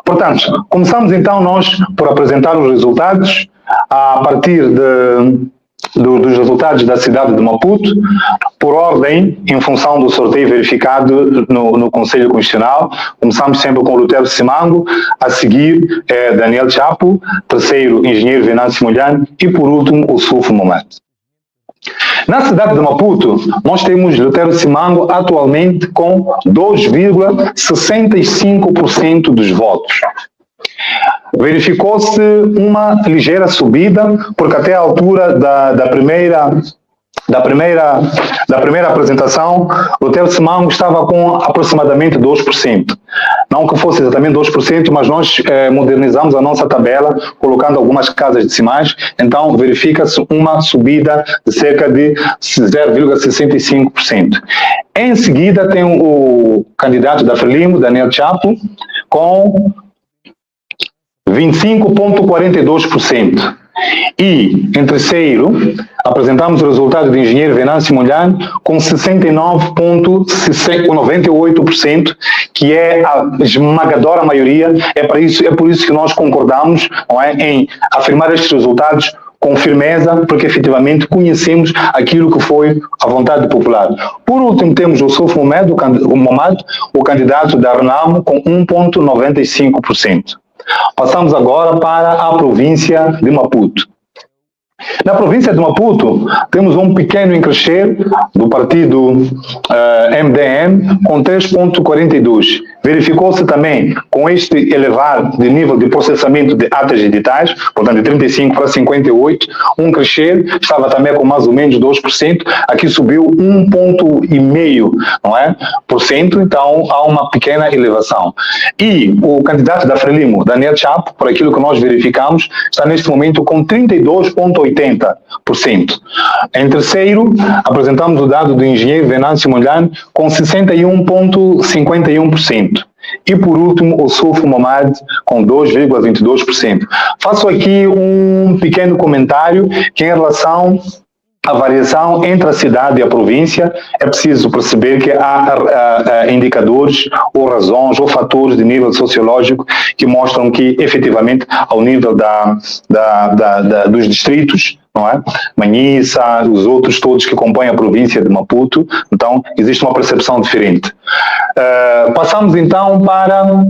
Portanto, começamos então nós por apresentar os resultados a partir dos resultados da cidade de Maputo, por ordem, em função do sorteio verificado no Conselho Constitucional. Começamos sempre com o Lutero Simango, a seguir Daniel Chapo, terceiro, engenheiro Venâncio Molhano e, por último, o Sulfo Momad. Na cidade de Maputo, nós temos Lutero Simango atualmente com 2,65% dos votos. Verificou-se uma ligeira subida, porque até a altura da primeira apresentação, Lutero Simango estava com aproximadamente 2%. Não que fosse exatamente 2%, mas nós modernizamos a nossa tabela, colocando algumas casas decimais, então verifica-se uma subida de cerca de 0,65%. Em seguida tem o candidato da Frelimo, Daniel Chapo, com 25,42%. E, em terceiro, apresentamos o resultado do engenheiro Venâncio Molhano com 69,98%, que é a esmagadora maioria. É por isso que nós concordamos, não é, em afirmar estes resultados com firmeza, porque efetivamente conhecemos aquilo que foi a vontade popular. Por último, temos o Sulfo Momad, o candidato da Renamo, com 1,95%. Passamos agora para a província de Maputo. Na província de Maputo, temos um pequeno encrescer do partido MDM com 3,42%. Verificou-se também, com este elevar de nível de processamento de atas editais, portanto de 35 para 58, um crescer, estava também com mais ou menos 2%, aqui subiu 1,5%, não é? Então há uma pequena elevação. E o candidato da Frelimo, Daniel Chapo, por aquilo que nós verificamos, está neste momento com 32,80%. Em terceiro, apresentamos o dado do engenheiro Venâncio Molhano com 61,51%. E por último, o Sulfo Momad com 2,22%. Faço aqui um pequeno comentário que em relação à variação entre a cidade e a província, é preciso perceber que há indicadores ou razões ou fatores de nível sociológico que mostram que efetivamente ao nível dos distritos, não é? Manhissa, os outros todos que compõem a província de Maputo, então existe uma percepção diferente. Passamos então para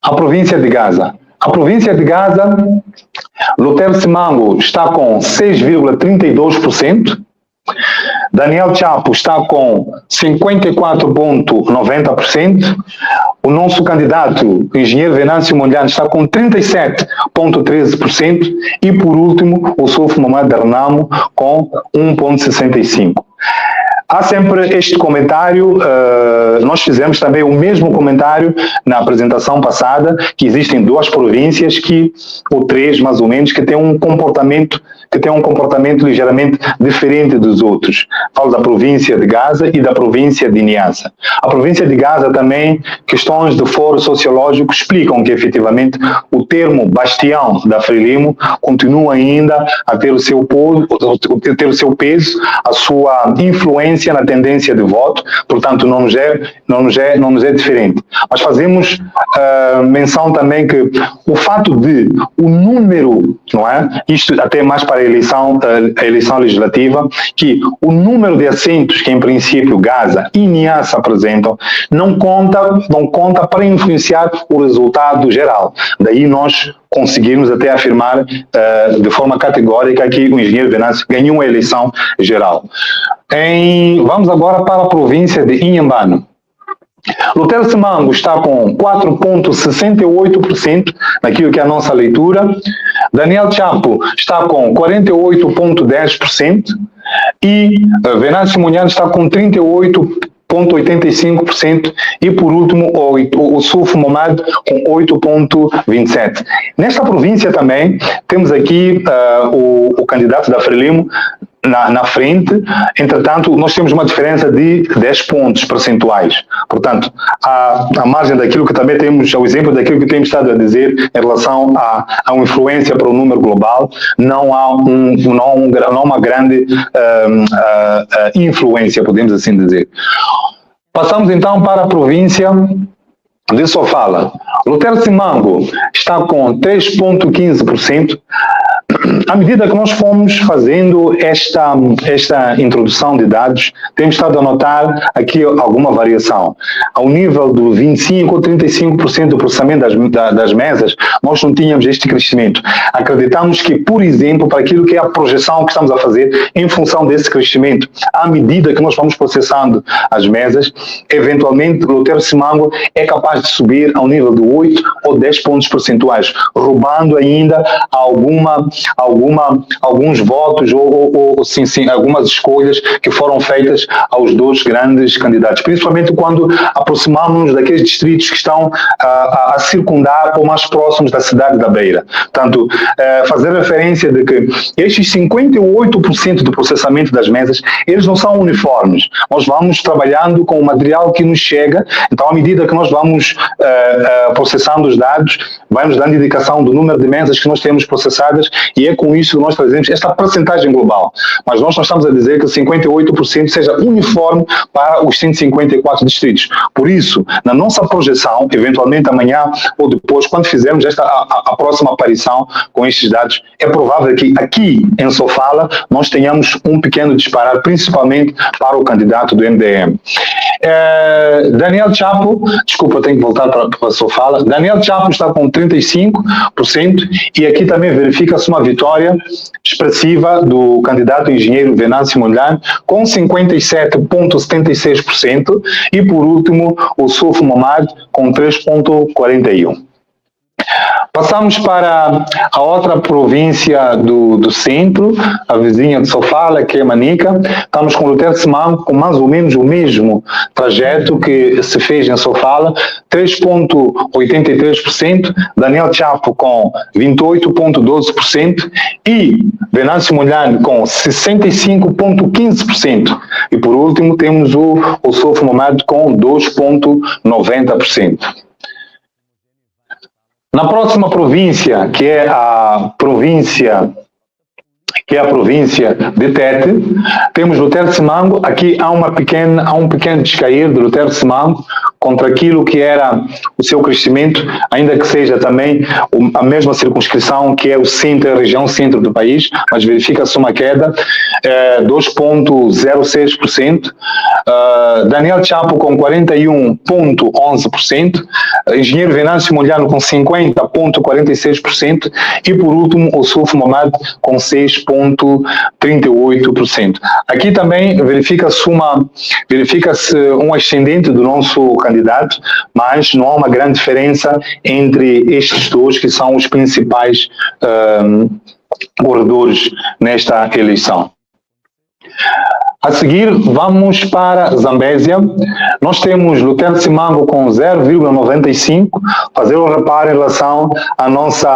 a província de Gaza. A província de Gaza, Lutero Simango está com 6,32%, Daniel Chapo está com 54,90%, o nosso candidato, o engenheiro Venâncio Molhano, está com 37,13% e, por último, o Sulfo Momad da Renamo com 1,65%. Há sempre este comentário, nós fizemos também o mesmo comentário na apresentação passada, que existem duas províncias, ou três mais ou menos, que têm um comportamento ligeiramente diferente dos outros. Falo da província de Gaza e da província de Niassa. A província de Gaza também, questões de foro sociológico explicam que efetivamente o termo bastião da Frelimo continua ainda a ter o seu peso, a sua influência na tendência de voto, portanto não nos é diferente. Mas fazemos menção também que o fato de o número, não é? Isto até mais para a eleição legislativa, que o número de assentos que em princípio Gaza e Niassa apresentam não conta para influenciar o resultado geral. Daí nós conseguimos até afirmar de forma categórica que o engenheiro Venâncio ganhou a eleição geral. Vamos agora para a província de Inhambane. Lutero Simango está com 4,68% naquilo que é a nossa leitura. Daniel Chapo está com 48,10% e Venâncio Molhano está com 38,85% e, por último, o Sulfo Momad com 8,27%. Nesta província também temos aqui o candidato da Frelimo na frente, entretanto, nós temos uma diferença de 10 pontos percentuais. Portanto, à margem daquilo que também temos, ao exemplo daquilo que temos estado a dizer em relação à influência para o número global, não há uma grande influência, podemos assim dizer. Passamos então para a província de Sofala. Lutero Simango está com 3,15%. À medida que nós fomos fazendo esta introdução de dados, temos estado a notar aqui alguma variação. Ao nível do 25% ou 35% do processamento das mesas, nós não tínhamos este crescimento. Acreditamos que, por exemplo, para aquilo que é a projeção que estamos a fazer em função desse crescimento, à medida que nós vamos processando as mesas, eventualmente o Lutero Simango é capaz de subir ao nível de 8 ou 10 pontos percentuais, roubando ainda alguns votos ou sim, algumas escolhas que foram feitas aos dois grandes candidatos, principalmente quando aproximamos daqueles distritos que estão a circundar ou mais próximos da cidade da Beira. Portanto, fazer referência de que estes 58% do processamento das mesas, eles não são uniformes. Nós vamos trabalhando com o material que nos chega, então à medida que nós vamos processando os dados, vai-nos dando indicação do número de mesas que nós temos processadas e é com isso que nós trazemos esta percentagem global. Mas nós não estamos a dizer que 58% seja uniforme para os 154 distritos. Por isso, na nossa projeção, eventualmente amanhã ou depois, quando fizermos a próxima aparição com estes dados, é provável que aqui em Sofala nós tenhamos um pequeno disparar, principalmente para o candidato do MDM. Daniel Chapo, desculpa, tenho que voltar para Sofala. Daniel Chapo está com 35% e aqui também verifica-se uma vitória expressiva do candidato engenheiro Venâncio Mondlane com 57,76% e por último o Soufo Mamad com 3,41%. Passamos para a outra província do centro, a vizinha de Sofala, que é Manica. Estamos com o Lutero Simango com mais ou menos o mesmo trajeto que se fez em Sofala, 3,83%, Daniel Chapo com 28,12% e Venâncio Mondlane com 65,15%. E por último temos o Soufo Mamad com 2,90%. Na próxima província, que é a província de Tete, temos Lutero Simango. Aqui há um pequeno descair de Lutero Simango contra aquilo que era o seu crescimento, ainda que seja também a mesma circunscrição que é o centro, a região centro do país, mas verifica-se uma queda, 2,06%. Daniel Chapo com 41,11%, engenheiro Venâncio Mondlane com 50,46% e por último o Soufo Mamad com 6,38%. Aqui também verifica-se um ascendente do nosso candidato, mas não há uma grande diferença entre estes dois que são os principais corredores nesta eleição. A seguir, vamos para Zambésia. Nós temos Lutero Simango com 0,95%. Fazer um reparo em relação à nossa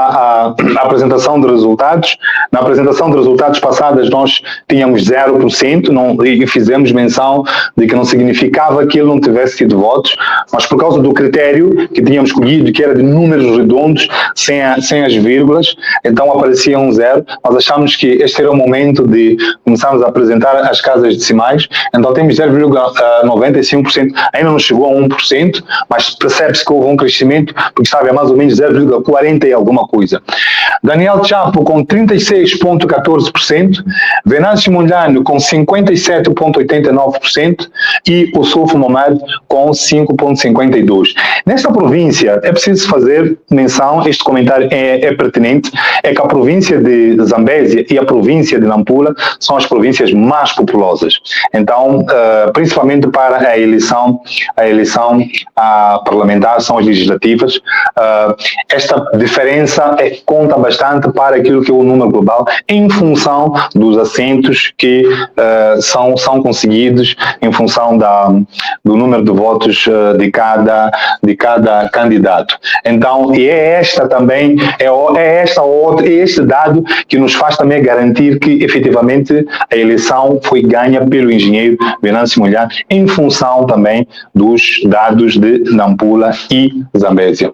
apresentação de resultados. Na apresentação de resultados passadas, nós tínhamos 0% e fizemos menção de que não significava que ele não tivesse tido votos, mas por causa do critério que tínhamos escolhido, que era de números redondos, sem as vírgulas, então aparecia um 0. Nós achamos que este era o momento de começarmos a apresentar as casas decimais, então temos 0,95%, ainda não chegou a 1%, mas percebe-se que houve um crescimento, porque estava a mais ou menos 0,40 e alguma coisa. Daniel Chapo com 36,14%, Venâncio Mondlane com 57,89% e o Soufo Mamad com 5,52%. Nesta província, é preciso fazer menção, este comentário é pertinente, é que a província de Zambésia e a província de Nampula são as províncias mais populosas. Então, principalmente para a eleição parlamentar, são as legislativas, esta diferença conta bastante para aquilo que é o número global em função dos assentos que são conseguidos em função do número de votos de cada candidato. Então, e é esta também, este dado que nos faz também garantir que efetivamente a eleição foi ganha pelo engenheiro Venâncio Mondlane em função também dos dados de Nampula e Zambésia.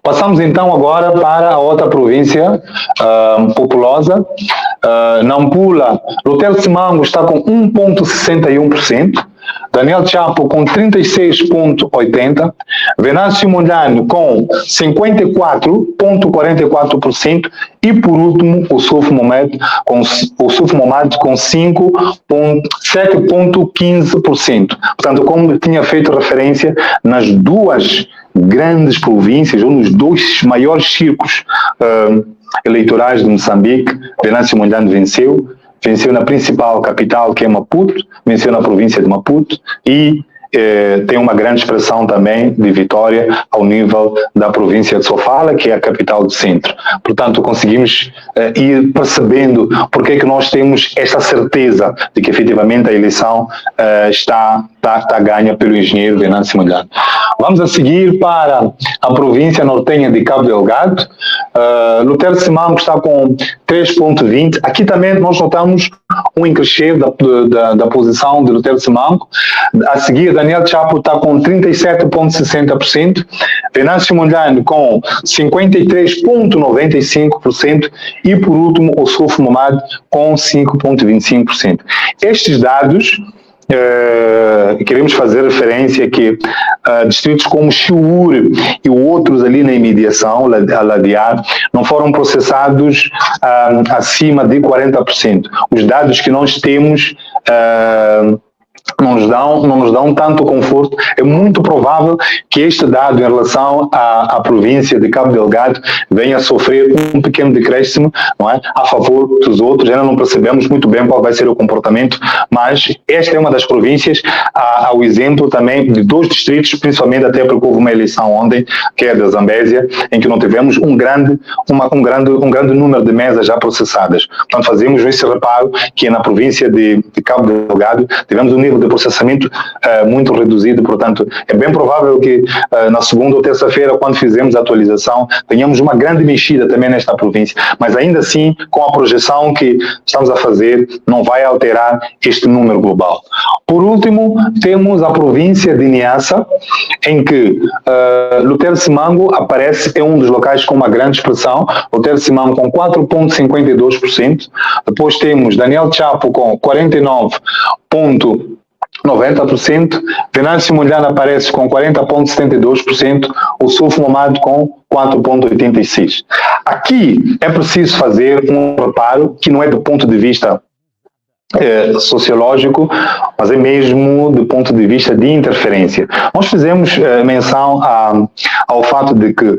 Passamos então agora para a outra província populosa. Nampula, Lutero Simango está com 1,61%, Daniel Chapo com 36,80%, Venâncio Mondlane com 54,44% e, por último, o Souf Mohamed com 7,15%. Portanto, como tinha feito referência, nas duas grandes províncias, ou nos dois maiores círculos eleitorais de Moçambique, Venâncio Mondlane venceu na principal capital, que é Maputo, venceu na província de Maputo e tem uma grande expressão também de vitória ao nível da província de Sofala, que é a capital do centro. Portanto, conseguimos ir percebendo porque é que nós temos esta certeza de que efetivamente a eleição está ganha pelo engenheiro Venâncio Mondlane. Vamos a seguir para a província nortenha de Cabo Delgado. Lutero Simango está com 3,20%. Aqui também nós notamos um encrescer da posição de Lutero Simango. A seguir, Daniel Chapo está com 37,60%, Venâncio Mondlane com 53,95% e, por último, o Souf Mohamed com 5,25%. Estes dados queremos fazer referência que distritos como Chiure e outros ali na imediação, a Ladear, não foram processados acima de 40%. Os dados que nós temos não nos dão tanto conforto. É muito provável que este dado em relação à província de Cabo Delgado venha a sofrer um pequeno decréscimo, não é? A favor dos outros. Ainda não percebemos muito bem qual vai ser o comportamento, mas esta é uma das províncias, ao exemplo também de dois distritos, principalmente até porque houve uma eleição ontem, que é da Zambésia, em que não tivemos um grande número de mesas já processadas. Portanto, fazemos esse reparo que na província de Cabo Delgado tivemos um nível de processamento muito reduzido. Portanto, é bem provável que na segunda ou terça-feira, quando fizermos a atualização, tenhamos uma grande mexida também nesta província, mas ainda assim, com a projeção que estamos a fazer, não vai alterar este número global. Por último, temos a província de Niassa, em que Lutero Simango aparece, é um dos locais com uma grande expressão, Lutero Simango com 4,52%, depois temos Daniel Chapo com 49,90%, Venâncio Mondlane aparece com 40,72%, o Souf Mohamed com 4,86%. Aqui é preciso fazer um reparo que não é do ponto de vista sociológico, mas é mesmo do ponto de vista de interferência. Nós fizemos menção ao fato de que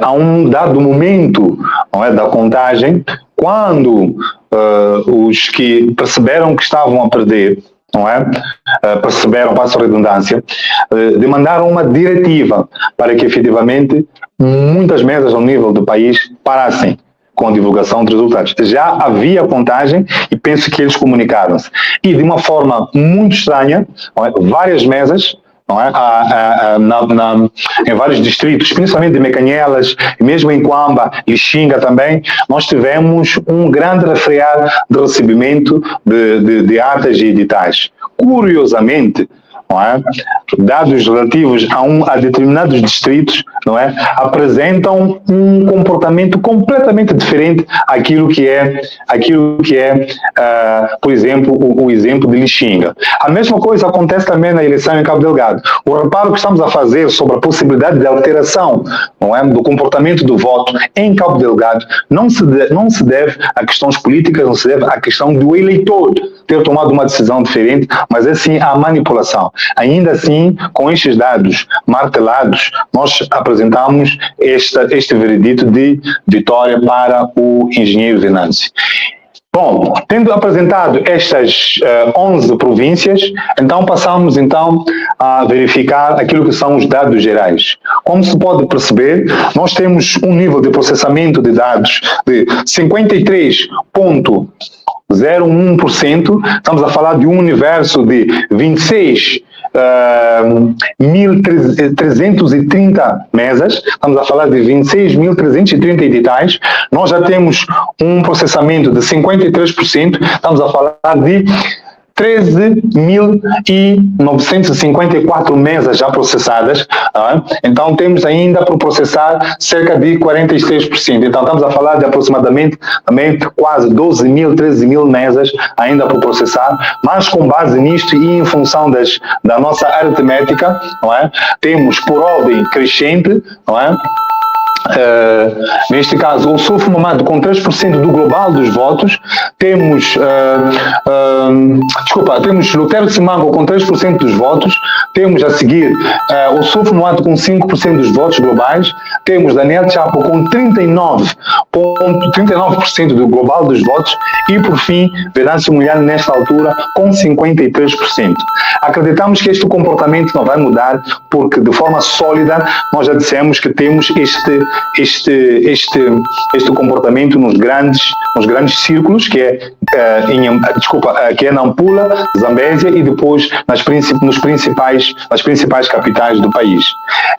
a um dado momento, não é, da contagem, quando os que perceberam que estavam a perder, não é? Perceberam, passo a redundância, demandaram uma diretiva para que efetivamente muitas mesas ao nível do país parassem com a divulgação de resultados. Já havia contagem e penso que eles comunicaram-se. E de uma forma muito estranha, não é? Várias mesas, não é? Em vários distritos, principalmente de Mecanhelas, mesmo em Quamba e Xinga também, nós tivemos um grande refrear de recebimento de atas e editais. Curiosamente, não é? Dados relativos a determinados distritos, não é? Apresentam um comportamento completamente diferente àquilo que é, por exemplo, o exemplo de Lixinga. A mesma coisa acontece também na eleição em Cabo Delgado. O reparo que estamos a fazer sobre a possibilidade de alteração, não é, do comportamento do voto em Cabo Delgado não se deve a questões políticas, não se deve à questão do eleitor ter tomado uma decisão diferente, mas é sim a manipulação. Ainda assim, com estes dados martelados, nós apresentamos este veredito de vitória para o engenheiro Venâncio. Bom, tendo apresentado estas 11 províncias, então passamos a verificar aquilo que são os dados gerais. Como se pode perceber, nós temos um nível de processamento de dados de 53,01%, estamos a falar de um universo de 26.330 mesas, estamos a falar de 26.330 editais. Nós já temos um processamento de 53%, estamos a falar de 13.954 mesas já processadas, então temos ainda por processar cerca de 46%. Então estamos a falar de aproximadamente também quase 12.000, 13.000 mesas ainda por processar, mas com base nisto e em função da nossa aritmética, não é? Temos por ordem crescente, não é? Neste caso, o Sulfo Mamado com 3% do global dos votos, temos Lutero Simango com 3% dos votos, temos a seguir o Sulfo Mamado com 5% dos votos globais, temos Daniel Chapo com 39% do global dos votos e, por fim, Venâncio Mulher nesta altura com 53%. Acreditamos que este comportamento não vai mudar porque, de forma sólida, nós já dissemos que temos este comportamento nos grandes círculos, que é Nampula, Zambésia e depois nas principais capitais do país.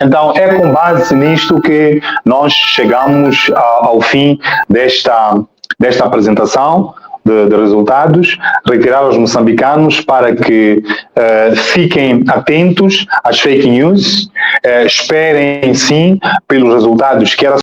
Então, é com base nisto que nós chegamos ao fim desta apresentação de resultados, retirar aos moçambicanos para que fiquem atentos às fake news, esperem sim pelos resultados que era